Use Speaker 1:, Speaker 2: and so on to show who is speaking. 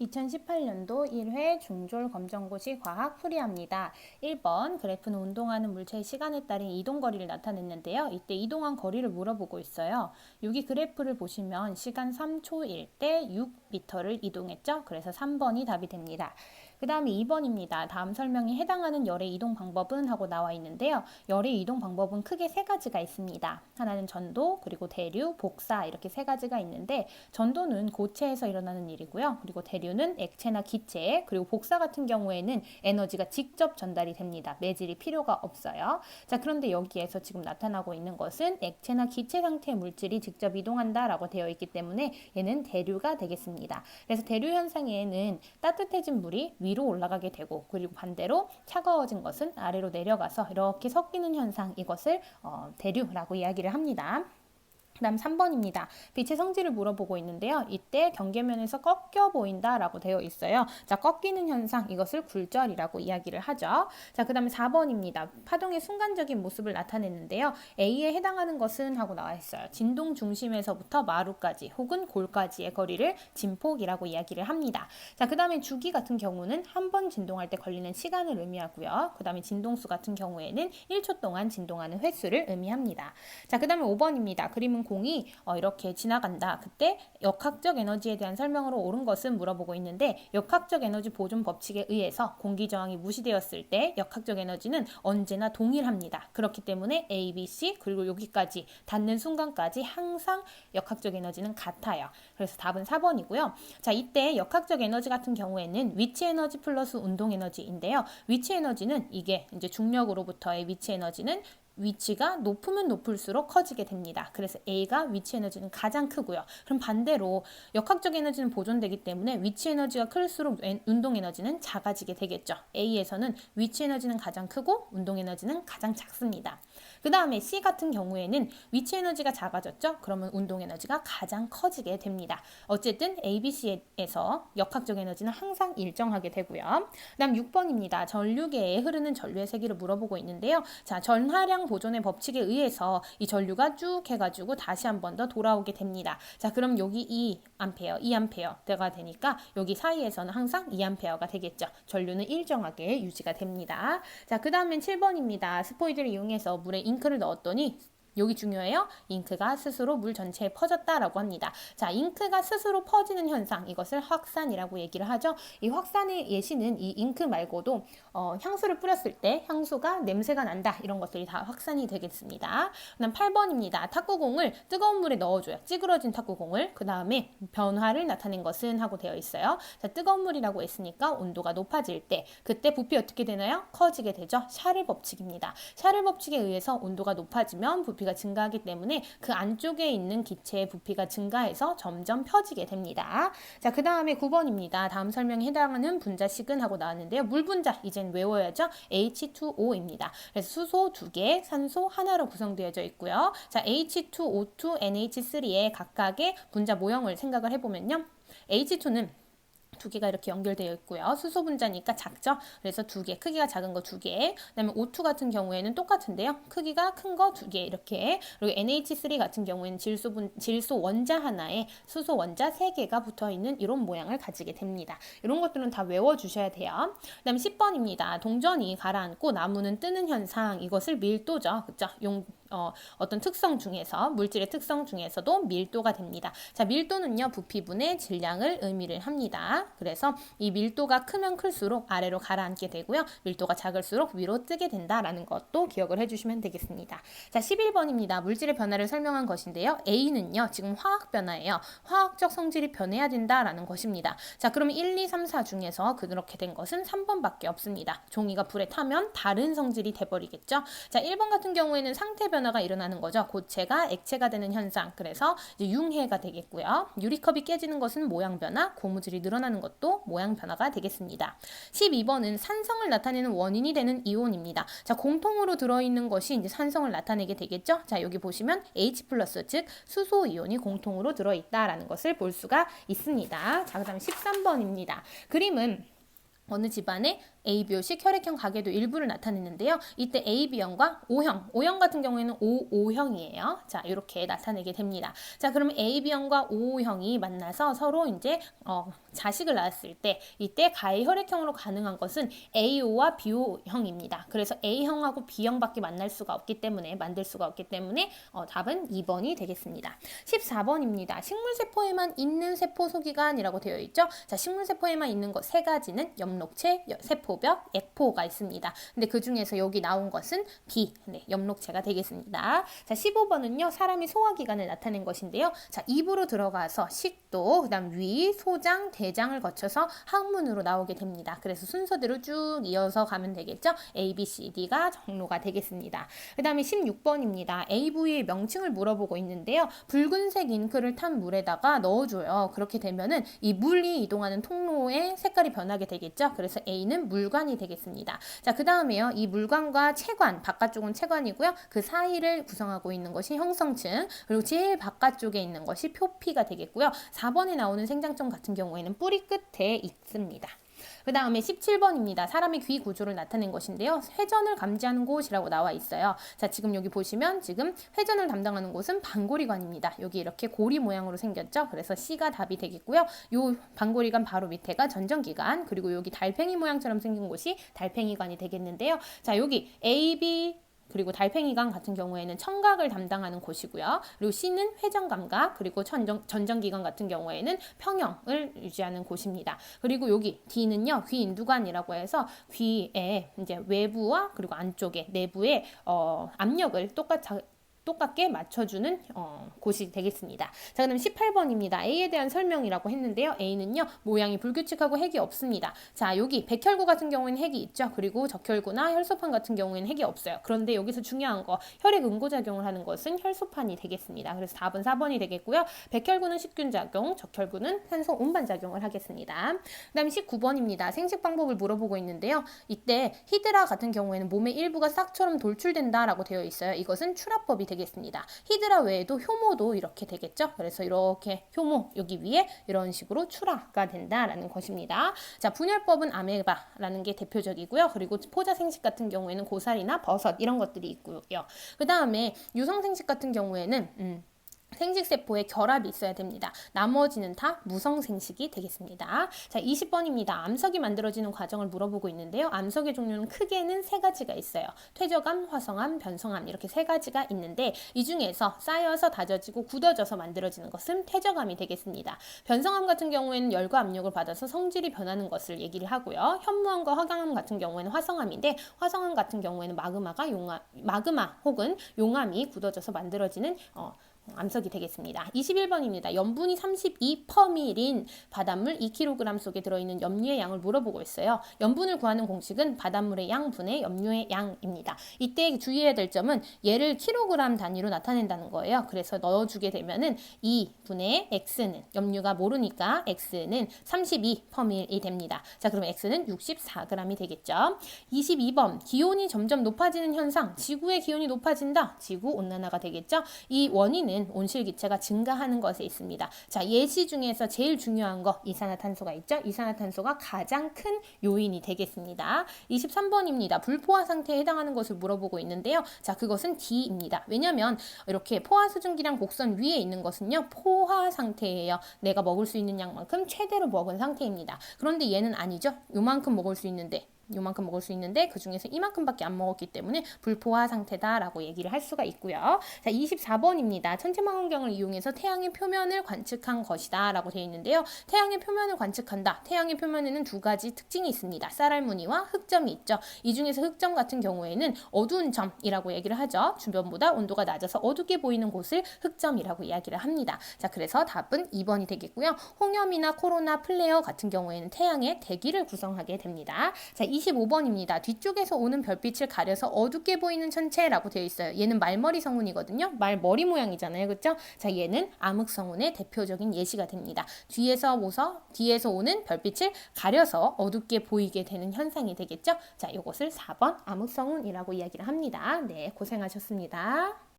Speaker 1: 2018년도 1회 중졸 검정고시 과학 풀이합니다. 1번 그래프는 운동하는 물체의 시간에 따른 이동거리를 나타냈는데요. 이때 이동한 거리를 물어보고 있어요. 여기 그래프를 보시면 시간 3초일 때 6m를 이동했죠. 그래서 3번이 답이 됩니다. 그 다음에 2번입니다. 다음 설명에 해당하는 열의 이동 방법은 하고 나와 있는데요. 열의 이동 방법은 크게 세 가지가 있습니다. 하나는 전도, 그리고 대류, 복사 이렇게 세 가지가 있는데 전도는 고체에서 일어나는 일이고요. 그리고 대류는 액체나 기체, 그리고 복사 같은 경우에는 에너지가 직접 전달이 됩니다. 매질이 필요가 없어요. 자, 그런데 여기에서 지금 나타나고 있는 것은 액체나 기체 상태의 물질이 직접 이동한다라고 되어 있기 때문에 얘는 대류가 되겠습니다. 그래서 대류 현상에는 따뜻해진 물이 위로 올라가게 되고 그리고 반대로 차가워진 것은 아래로 내려가서 이렇게 섞이는 현상, 이것을 대류라고 이야기를 합니다. 그 다음 3번입니다. 빛의 성질을 물어보고 있는데요. 이때 경계면에서 꺾여 보인다라고 되어 있어요. 자, 꺾이는 현상, 이것을 굴절이라고 이야기를 하죠. 자, 그 다음에 4번입니다. 파동의 순간적인 모습을 나타냈는데요. A에 해당하는 것은 하고 나와 있어요. 진동 중심에서부터 마루까지 혹은 골까지의 거리를 진폭이라고 이야기를 합니다. 자, 그 다음에 주기 같은 경우는 한 번 진동할 때 걸리는 시간을 의미하고요. 그 다음에 진동수 같은 경우에는 1초 동안 진동하는 횟수를 의미합니다. 자, 그 다음에 5번입니다. 그림은 공이 이렇게 지나간다. 그때 역학적 에너지에 대한 설명으로 옳은 것은 물어보고 있는데 역학적 에너지 보존 법칙에 의해서 공기 저항이 무시되었을 때 역학적 에너지는 언제나 동일합니다. 그렇기 때문에 A, B, C 그리고 여기까지 닿는 순간까지 항상 역학적 에너지는 같아요. 그래서 답은 4번이고요. 자, 이때 역학적 에너지 같은 경우에는 위치 에너지 플러스 운동 에너지인데요. 위치 에너지는 이게 이제 중력으로부터의 위치 에너지는 위치가 높으면 높을수록 커지게 됩니다. 그래서 A가 위치 에너지는 가장 크고요. 그럼 반대로 역학적 에너지는 보존되기 때문에 위치 에너지가 클수록 운동 에너지는 작아지게 되겠죠. A에서는 위치 에너지는 가장 크고 운동 에너지는 가장 작습니다. 그 다음에 C 같은 경우에는 위치 에너지가 작아졌죠. 그러면 운동 에너지가 가장 커지게 됩니다. 어쨌든 A, B, C에서 역학적 에너지는 항상 일정하게 되고요. 그 다음 6번입니다. 전류계에 흐르는 전류의 세기를 물어보고 있는데요. 자, 전하량 보존의 법칙에 의해서 이 전류가 쭉 해가지고 다시 한 번 더 돌아오게 됩니다. 자, 그럼 여기 2A가 되니까 여기 사이에서는 항상 2A가 되겠죠. 전류는 일정하게 유지가 됩니다. 자, 그 다음엔 7번입니다. 스포이드를 이용해서 물에 잉크를 넣었더니 여기 중요해요. 잉크가 스스로 물 전체에 퍼졌다라고 합니다. 자, 잉크가 스스로 퍼지는 현상, 이것을 확산이라고 얘기를 하죠. 이 확산의 예시는 이 잉크 말고도 향수를 뿌렸을 때 향수가 냄새가 난다, 이런 것들이 다 확산이 되겠습니다. 그다음 8번입니다. 탁구공을 뜨거운 물에 넣어줘요. 찌그러진 탁구공을. 그 다음에 변화를 나타낸 것은 하고 되어 있어요. 자, 뜨거운 물이라고 했으니까 온도가 높아질 때 그때 부피 어떻게 되나요? 커지게 되죠. 샤를 법칙입니다. 샤를 법칙에 의해서 온도가 높아지면 부피가 증가하기 때문에 그 안쪽에 있는 기체의 부피가 증가해서 점점 펴지게 됩니다. 자, 그 다음에 9번입니다. 다음 설명에 해당하는 분자식은 하고 나왔는데요. 물 분자 이젠 외워야죠. H2O입니다. 그래서 수소 2개, 산소 하나로 구성되어져 있고요. 자, H2, O2, NH3의 각각의 분자 모형을 생각을 해보면요. H2는 2개가 이렇게 연결되어 있고요. 수소 분자니까 작죠? 그래서 2개, 크기가 작은 거 2개. 그다음에 O2 같은 경우에는 똑같은데요. 크기가 큰 거 2개 이렇게. 그리고 NH3 같은 경우에는 질소 원자 하나에 수소 원자 3개가 붙어 있는 이런 모양을 가지게 됩니다. 이런 것들은 다 외워 주셔야 돼요. 그다음에 10번입니다. 동전이 가라앉고 나무는 뜨는 현상. 이것을 밀도죠. 그렇죠? 어떤 특성 중에서 물질의 특성 중에서도 밀도가 됩니다. 자, 밀도는요 부피분의 질량을 의미를 합니다. 그래서 이 밀도가 크면 클수록 아래로 가라앉게 되고요. 밀도가 작을수록 위로 뜨게 된다라는 것도 기억을 해주시면 되겠습니다. 자, 11번입니다. 물질의 변화를 설명한 것인데요. A는요 지금 화학 변화예요. 화학적 성질이 변해야 된다라는 것입니다. 자, 그럼 1, 2, 3, 4 중에서 그렇게 된 것은 3번밖에 없습니다. 종이가 불에 타면 다른 성질이 돼버리겠죠. 자, 1번 같은 경우에는 상태 변화가 일어나는 거죠. 고체가 액체가 되는 현상. 그래서 이제 융해가 되겠고요. 유리컵이 깨지는 것은 모양 변화, 고무줄이 늘어나는 것도 모양 변화가 되겠습니다. 12번은 산성을 나타내는 원인이 되는 이온입니다. 자, 공통으로 들어있는 것이 이제 산성을 나타내게 되겠죠. 자, 여기 보시면 H+, 즉 수소 이온이 공통으로 들어있다라는 것을 볼 수가 있습니다. 자, 그다음에 13번입니다. 그림은 어느 집안에 ABO식 혈액형 가계도 일부를 나타냈는데요. 이때 AB형과 O형 같은 경우에는 OO형이에요. 자, 이렇게 나타내게 됩니다. 자, 그러면 AB형과 OO형이 만나서 서로 이제 자식을 낳았을 때 이때 가해 혈액형으로 가능한 것은 AO와 BO형입니다. 그래서 A형하고 B형밖에 만날 수가 없기 때문에 만들 수가 없기 때문에 답은 2번이 되겠습니다. 14번입니다. 식물세포에만 있는 세포소기관이라고 되어 있죠. 자, 식물세포에만 있는 것 세 가지는 엽록체, 세포벽, 액포가 있습니다. 근데 그 중에서 여기 나온 것은 B, 엽록체가 되겠습니다. 자, 15번은요. 사람이 소화기관을 나타낸 것인데요. 자, 입으로 들어가서 식도, 그다음 위, 소장, 대장을 거쳐서 항문으로 나오게 됩니다. 그래서 순서대로 쭉 이어서 가면 되겠죠. A, B, C, D가 정로가 되겠습니다. 그 다음에 16번입니다. A 부위의 명칭을 물어보고 있는데요. 붉은색 잉크를 탄 물에다가 넣어줘요. 그렇게 되면은 이 물이 이동하는 통로의 색깔이 변하게 되겠죠. 그래서 A는 물관이 되겠습니다. 자, 그 다음에요. 이 물관과 체관, 바깥쪽은 체관이고요. 그 사이를 구성하고 있는 것이 형성층, 그리고 제일 바깥쪽에 있는 것이 표피가 되겠고요. 4번에 나오는 생장점 같은 경우에는 뿌리 끝에 있습니다. 그 다음에 17번입니다. 사람의 귀 구조를 나타낸 것인데요. 회전을 감지하는 곳이라고 나와 있어요. 자, 지금 여기 보시면 지금 회전을 담당하는 곳은 반고리관입니다. 여기 이렇게 고리 모양으로 생겼죠. 그래서 C가 답이 되겠고요. 요 반고리관 바로 밑에가 전정기관, 그리고 여기 달팽이 모양처럼 생긴 곳이 달팽이관이 되겠는데요. 자, 여기 A, B, 그리고 달팽이관 같은 경우에는 청각을 담당하는 곳이고요. 그리고 C는 회전감각, 그리고 전정기관 같은 경우에는 평형을 유지하는 곳입니다. 그리고 여기 D는요, 귀인두관이라고 해서 귀의 이제 외부와 그리고 안쪽에 내부의 압력을 똑같게 맞춰주는 곳이 되겠습니다. 자, 그럼 18번입니다. A에 대한 설명이라고 했는데요. A는요, 모양이 불규칙하고 핵이 없습니다. 자, 여기 백혈구 같은 경우에는 핵이 있죠. 그리고 적혈구나 혈소판 같은 경우에는 핵이 없어요. 그런데 여기서 중요한 거, 혈액 응고작용을 하는 것은 혈소판이 되겠습니다. 그래서 답은 4번이 되겠고요. 백혈구는 식균작용, 적혈구는 산소 운반작용을 하겠습니다. 그 다음에 19번입니다. 생식 방법을 물어보고 있는데요. 이때 히드라 같은 경우에는 몸의 일부가 싹처럼 돌출된다라고 되어 있어요. 이것은 출하법이 되겠습니다. 히드라 외에도 효모도 이렇게 되겠죠. 그래서 이렇게 효모 여기 위에 이런 식으로 출하가 된다라는 것입니다. 자, 분열법은 아메바라는 게 대표적이고요. 그리고 포자 생식 같은 경우에는 고사리나 버섯 이런 것들이 있고요. 그 다음에 유성 생식 같은 경우에는 생식세포에 결합이 있어야 됩니다. 나머지는 다 무성생식이 되겠습니다. 자, 20번입니다. 암석이 만들어지는 과정을 물어보고 있는데요. 암석의 종류는 크게는 세 가지가 있어요. 퇴적암, 화성암, 변성암 이렇게 세 가지가 있는데 이 중에서 쌓여서 다져지고 굳어져서 만들어지는 것은 퇴적암이 되겠습니다. 변성암 같은 경우에는 열과 압력을 받아서 성질이 변하는 것을 얘기를 하고요. 현무암과 화강암 같은 경우에는 화성암인데 화성암 같은 경우에는 마그마 혹은 용암이 굳어져서 만들어지는 암석이 되겠습니다. 21번입니다. 염분이 32%인 바닷물 2kg 속에 들어있는 염류의 양을 물어보고 있어요. 염분을 구하는 공식은 바닷물의 양분의 염류의 양입니다. 이때 주의해야 될 점은 얘를 kg 단위로 나타낸다는 거예요. 그래서 넣어주게 되면은 2분의 x는 염류가 모르니까 x는 32%이 됩니다. 자, 그럼 x는 64g이 되겠죠. 22번 기온이 점점 높아지는 현상, 지구의 기온이 높아진다. 지구온난화가 되겠죠. 이 원인은 온실기체가 증가하는 것에 있습니다. 자, 예시 중에서 제일 중요한 거 이산화탄소가 있죠. 이산화탄소가 가장 큰 요인이 되겠습니다. 23번입니다. 불포화 상태에 해당하는 것을 물어보고 있는데요. 자, 그것은 D입니다. 왜냐하면 이렇게 포화 수증기량 곡선 위에 있는 것은요, 포화 상태예요. 내가 먹을 수 있는 양만큼 최대로 먹은 상태입니다. 그런데 얘는 아니죠. 요만큼 먹을 수 있는데 그 중에서 이만큼밖에 안 먹었기 때문에 불포화 상태다라고 얘기를 할 수가 있고요. 자, 24번입니다. 천체망원경을 이용해서 태양의 표면을 관측한 것이다 라고 되어 있는데요. 태양의 표면을 관측한다. 태양의 표면에는 두 가지 특징이 있습니다. 쌀알무늬와 흑점이 있죠. 이 중에서 흑점 같은 경우에는 어두운 점이라고 얘기를 하죠. 주변보다 온도가 낮아서 어둡게 보이는 곳을 흑점이라고 이야기를 합니다. 자, 그래서 답은 2번이 되겠고요. 홍염이나 코로나, 플레어 같은 경우에는 태양의 대기를 구성하게 됩니다. 자, 25번입니다. 뒤쪽에서 오는 별빛을 가려서 어둡게 보이는 천체라고 되어 있어요. 얘는 말머리 성운이거든요. 말머리 모양이잖아요. 그렇죠? 자, 얘는 암흑성운의 대표적인 예시가 됩니다. 뒤에서 오는 별빛을 가려서 어둡게 보이게 되는 현상이 되겠죠? 자, 이것을 4번 암흑성운이라고 이야기를 합니다. 네, 고생하셨습니다.